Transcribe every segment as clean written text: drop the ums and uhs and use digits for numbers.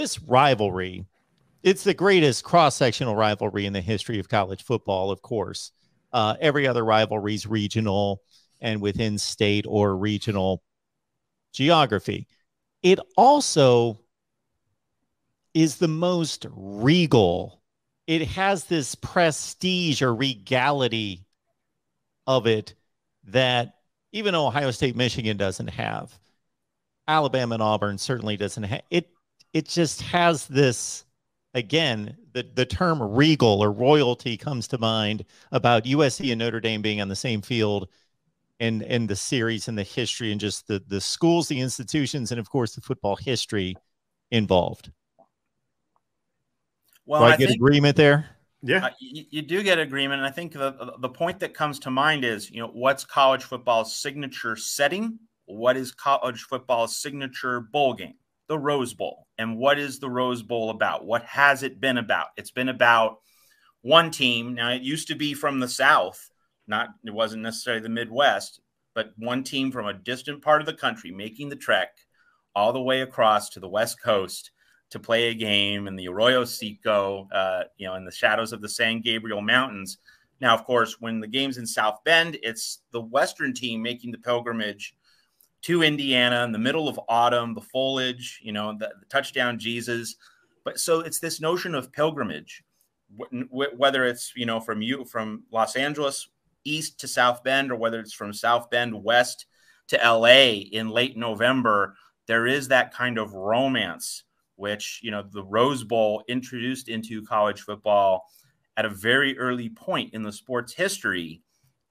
this rivalry, it's the greatest cross-sectional rivalry in the history of college football, of course. Every other rivalry is regional and within state or regional geography. It also is the most regal. It has this prestige or regality of it that even Ohio State, Michigan doesn't have. Alabama and Auburn certainly doesn't have. It just has this, again, the term regal or royalty comes to mind about USC and Notre Dame being on the same field and the series and the history and just the schools, the institutions, and of course the football history involved. Well, do I get agreement there? Yeah, you do get agreement. And I think the point that comes to mind is, what's college football's signature setting? What is college football's signature bowl game? The Rose Bowl. And what is the Rose Bowl about? What has it been about? It's been about one team. Now, it used to be from the South. It wasn't necessarily the Midwest, but one team from a distant part of the country making the trek all the way across to the West Coast to play a game in the Arroyo Seco, in the shadows of the San Gabriel Mountains. Now, of course, when the game's in South Bend, it's the Western team making the pilgrimage to Indiana in the middle of autumn, the foliage, the touchdown Jesus. But so it's this notion of pilgrimage, whether it's, from Los Angeles east to South Bend, or whether it's from South Bend west to LA in late November, there is that kind of romance, which, the Rose Bowl introduced into college football at a very early point in the sport's history.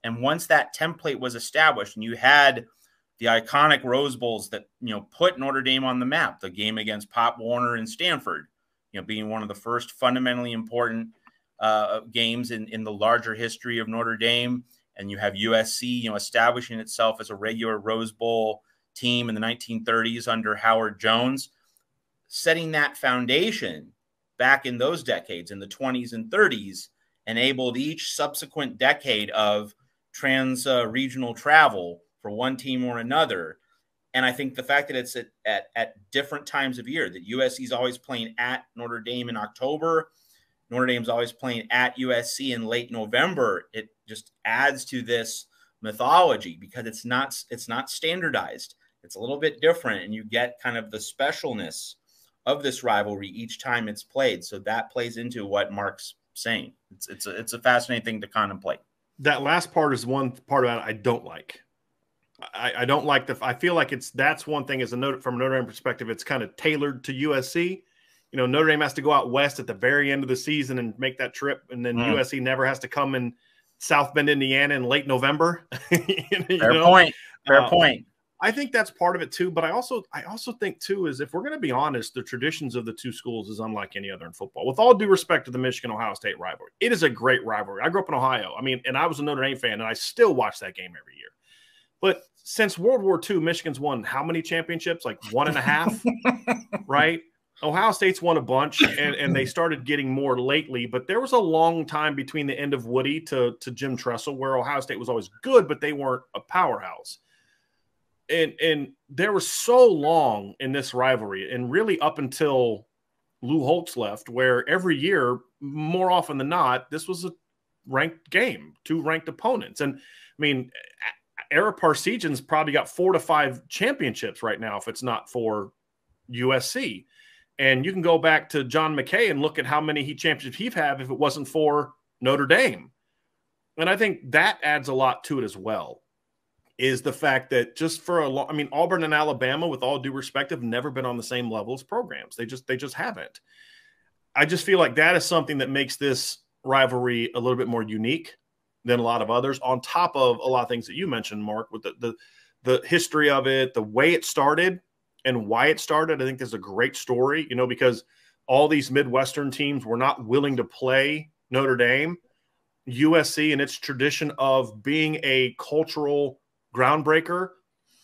And once that template was established and you had the iconic Rose Bowls that, put Notre Dame on the map, the game against Pop Warner and Stanford, being one of the first fundamentally important games in the larger history of Notre Dame. And you have USC, establishing itself as a regular Rose Bowl team in the 1930s under Howard Jones. Setting that foundation back in those decades, in the 20s and 30s, enabled each subsequent decade of trans-regional travel for one team or another. And I think the fact that it's at different times of year, that USC is always playing at Notre Dame in October, Notre Dame's always playing at USC in late November, it just adds to this mythology because it's not standardized. It's a little bit different, and you get kind of the specialness of this rivalry each time it's played. So that plays into what Mark's saying. It's a fascinating thing to contemplate. That last part is one part about it I don't like. I don't like I feel like that's one thing from a Notre Dame perspective, it's kind of tailored to USC. Notre Dame has to go out west at the very end of the season and make that trip. And then USC never has to come in South Bend, Indiana in late November. Fair point. I think that's part of it too. But I also think too, is if we're going to be honest, the traditions of the two schools is unlike any other in football. With all due respect to the Michigan-Ohio State rivalry, it is a great rivalry. I grew up in Ohio. And I was a Notre Dame fan, and I still watch that game every year. But since World War II, Michigan's won how many championships? Like 1.5, right? Ohio State's won a bunch, and they started getting more lately. But there was a long time between the end of Woody to Jim Tressel where Ohio State was always good, but they weren't a powerhouse. And there was so long in this rivalry, and really up until Lou Holtz left, where every year, more often than not, this was a ranked game, two ranked opponents. And, Ara Parseghian's probably got 4 to 5 championships right now if it's not for USC. And you can go back to John McKay and look at how many championships he'd have if it wasn't for Notre Dame. And I think that adds a lot to it as well, is the fact that just for Auburn and Alabama, with all due respect, have never been on the same level as programs. They just haven't. I just feel like that is something that makes this rivalry a little bit more unique than a lot of others, on top of a lot of things that you mentioned, Mark, with the history of it, the way it started and why it started. I think there's a great story, because all these Midwestern teams were not willing to play Notre Dame. USC and its tradition of being a cultural groundbreaker,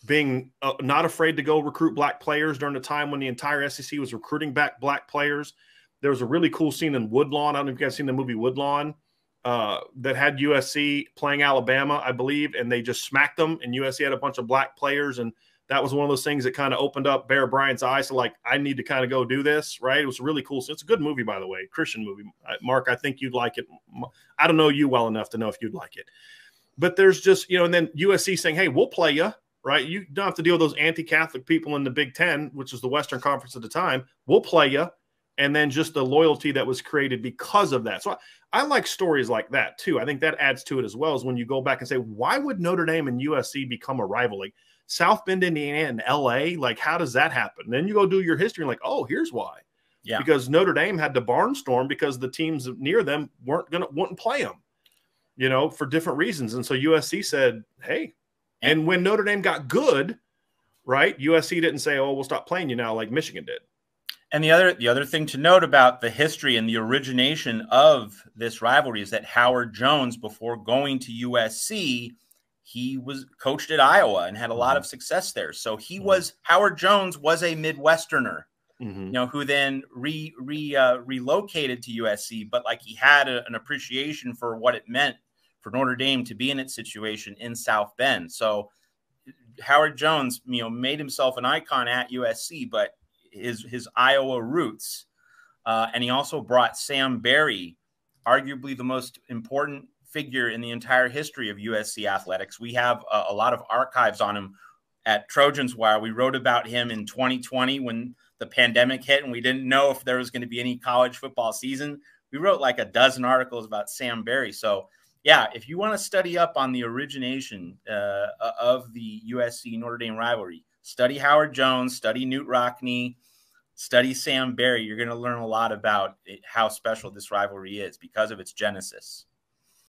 being not afraid to go recruit black players during the time when the entire SEC was recruiting back black players. There was a really cool scene in Woodlawn. I don't know if you guys seen the movie Woodlawn, that had USC playing Alabama, I believe, and they just smacked them, and USC had a bunch of black players, and that was one of those things that kind of opened up Bear Bryant's eyes to like, I need to kind of go do this, right? It was really cool. So it's a good movie, by the way, Christian movie. Mark, I think you'd like it. I don't know you well enough to know if you'd like it. But there's just, you know, and then USC saying, hey, we'll play you, right? You don't have to deal with those anti-Catholic people in the Big Ten, which was the Western Conference at the time. We'll play you. And then just the loyalty that was created because of that. So I like stories like that, too. I think that adds to it as well, as when you go back and say, why would Notre Dame and USC become a rival? Like South Bend, Indiana, and LA, like, how does that happen? And then you go do your history and like, oh, here's why. Yeah. Because Notre Dame had to barnstorm because the teams near them wouldn't play them, you know, for different reasons. And so USC said, hey, and when Notre Dame got good, right, USC didn't say, oh, we'll stop playing you now like Michigan did. And the other thing to note about the history and the origination of this rivalry is that Howard Jones, before going to USC, he was coached at Iowa and had a lot of success there. So Howard Jones was a Midwesterner, you know, who then relocated to USC, but like he had an appreciation for what it meant for Notre Dame to be in its situation in South Bend. So Howard Jones, you know, made himself an icon at USC, but his Iowa roots. And he also brought Sam Barry, arguably the most important figure in the entire history of USC athletics. We have a lot of archives on him at Trojans Wire. We wrote about him in 2020 when the pandemic hit and we didn't know if there was going to be any college football season. We wrote like a dozen articles about Sam Barry. So yeah, if you want to study up on the origination of the USC Notre Dame rivalry, study Howard Jones, study Newt Rockne, study Sam Barry. You're going to learn a lot about how special this rivalry is because of its genesis.